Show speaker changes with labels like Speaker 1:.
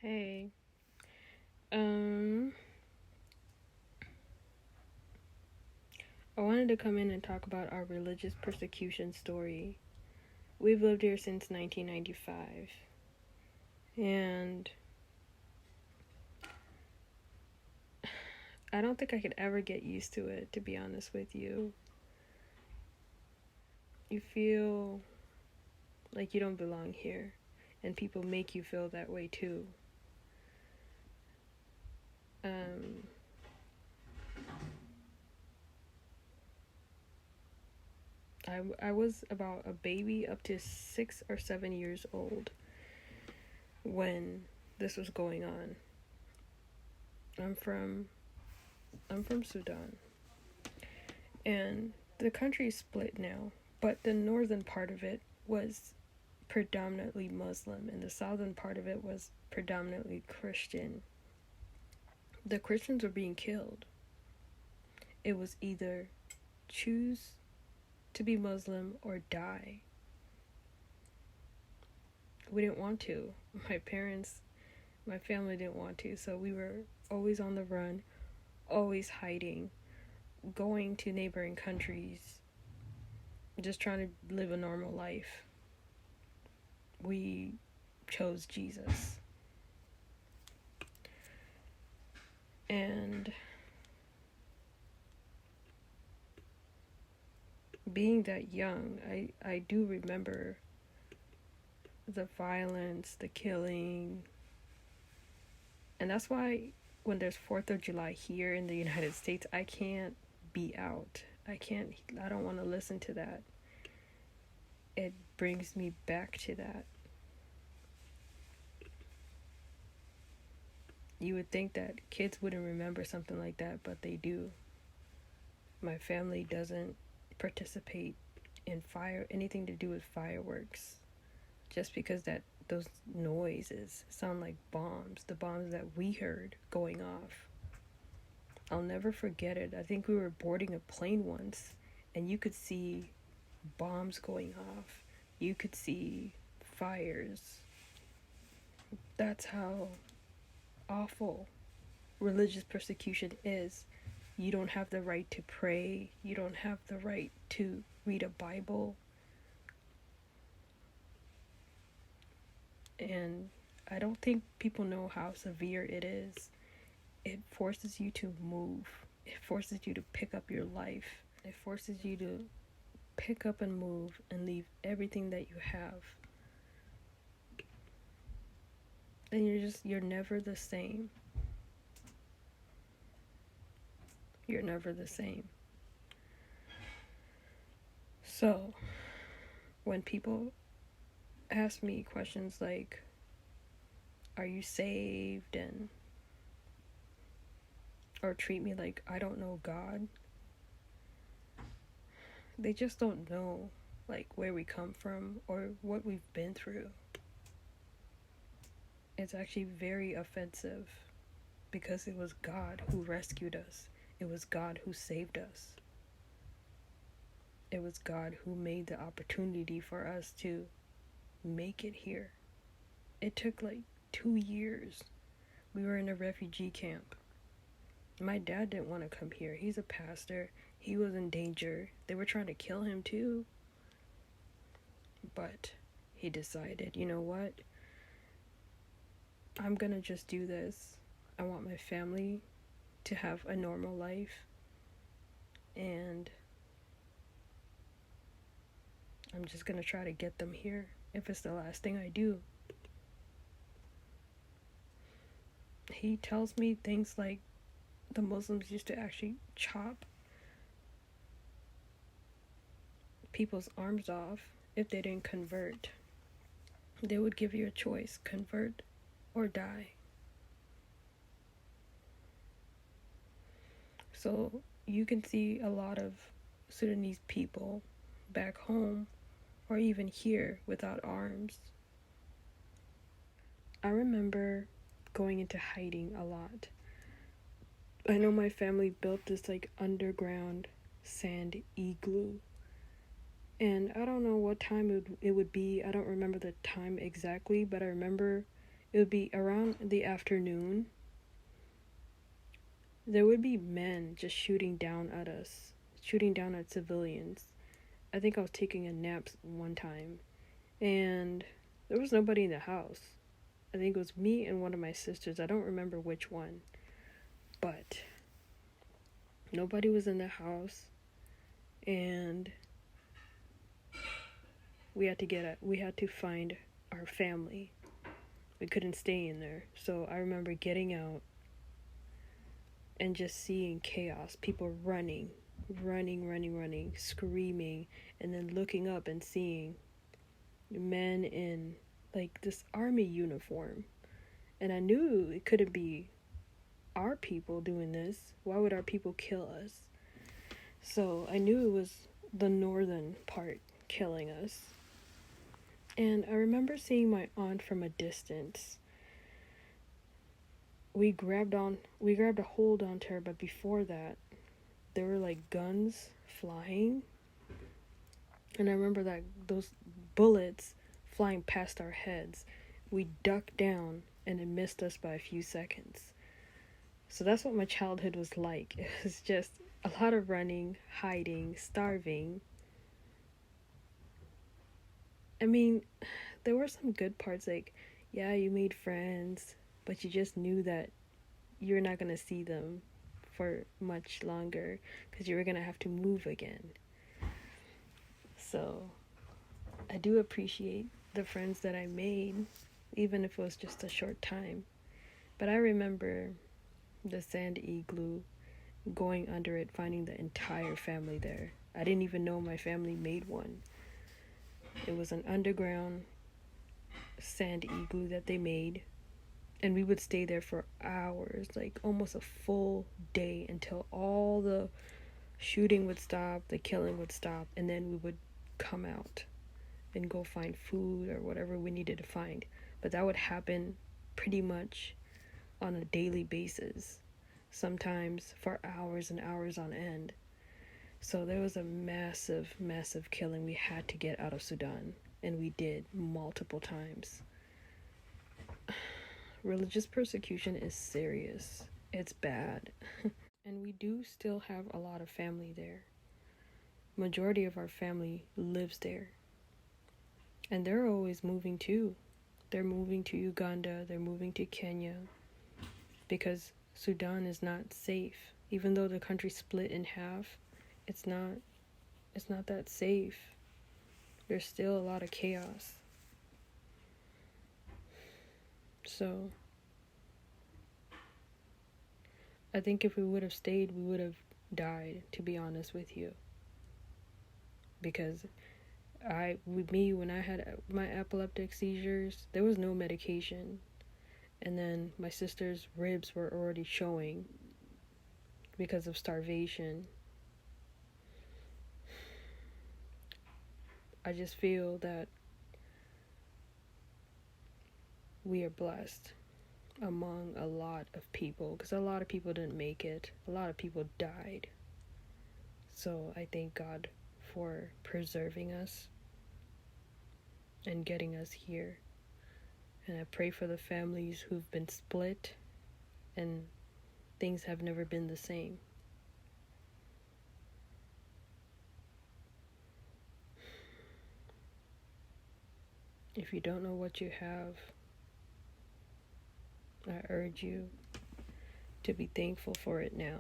Speaker 1: Hey, um, I wanted to come in and talk about our religious persecution story. We've lived here since 1995, and I don't think I could ever get used to it, to be honest with you. You feel like you don't belong here, and people make you feel that way too. Um, I was about a baby up to 6 or 7 years old when this was going on. I'm from Sudan, and the country is split now, but the northern part of it was predominantly Muslim and the southern part of it was predominantly Christian. The Christians were being killed. It was either choose to be Muslim or die. We didn't want to. My family didn't want to, so we were always on the run, always hiding, going to neighboring countries, just trying to live a normal life. We chose Jesus. And being that young, I do remember the violence, the killing. And that's why when there's 4th of July here in the United States, I can't be out. I don't want to listen to that. It brings me back to that. You would think that kids wouldn't remember something like that, but they do. My family doesn't participate in anything to do with fireworks, just because those noises sound like bombs, the bombs that we heard going off. I'll never forget it. I think we were boarding a plane once, and you could see bombs going off. You could see fires. That's how awful religious persecution is. You don't have the right to pray. You don't have the right to read a Bible. And I don't think people know how severe it is. It forces you to move. It forces you to pick up your life. It forces you to pick up and move and leave everything that you have. And you're never the same. You're never the same. So, when people ask me questions like, are you saved? Or treat me like I don't know God, they just don't know like where we come from or what we've been through. It's actually very offensive because it was God who rescued us. It was God who saved us. It was God who made the opportunity for us to make it here. It took like 2 years. We were in a refugee camp. My dad didn't want to come here. He's a pastor. He was in danger. They were trying to kill him too. But he decided, you know what? I'm gonna just do this. I want my family to have a normal life. And I'm just gonna try to get them here if it's the last thing I do. He tells me things like the Muslims used to actually chop people's arms off if they didn't convert. They would give you a choice, convert or die. So you can see a lot of Sudanese people back home or even here without arms. I remember going into hiding a lot. I know my family built this like underground sand igloo. And I don't know what time it would be. I don't remember the time exactly, but I remember It would be around the afternoon. There would be men just shooting down at us, shooting down at civilians. I think I was taking a nap one time, and there was nobody in the house. I think it was me and one of my sisters. I don't remember which one, but nobody was in the house, and we had to find our family. We couldn't stay in there. So I remember getting out and just seeing chaos, people running, screaming, and then looking up and seeing men in like this army uniform. And I knew it couldn't be our people doing this. Why would our people kill us? So I knew it was the northern part killing us. And I remember seeing my aunt from a distance. We grabbed a hold onto her, but before that, there were like guns flying. And I remember that those bullets flying past our heads. We ducked down and it missed us by a few seconds. So that's what my childhood was like. It was just a lot of running, hiding, starving. I mean, there were some good parts, like, yeah, you made friends, but you just knew that you're not going to see them for much longer because you were going to have to move again. So I do appreciate the friends that I made, even if it was just a short time. But I remember the sand igloo, going under it, finding the entire family there. I didn't even know my family made one. It was an underground sand igloo that they made, and we would stay there for hours, like almost a full day, until all the shooting would stop, the killing would stop, and then we would come out and go find food or whatever we needed to find. But that would happen pretty much on a daily basis, sometimes for hours and hours on end. So there was a massive killing. We had to get out of Sudan, and we did multiple times. Religious persecution is serious. It's bad. And we do still have a lot of family there. Majority of our family lives there. And they're always moving too. They're moving to Uganda, they're moving to Kenya, because Sudan is not safe. Even though the country split in half, it's not that safe. There's still a lot of chaos. So I think if we would have stayed, we would have died, to be honest with you. Because when I had my epileptic seizures, there was no medication. And then my sister's ribs were already showing because of starvation. I just feel that we are blessed among a lot of people, because a lot of people didn't make it. A lot of people died. So I thank God for preserving us and getting us here. And I pray for the families who've been split and things have never been the same. If you don't know what you have, I urge you to be thankful for it now.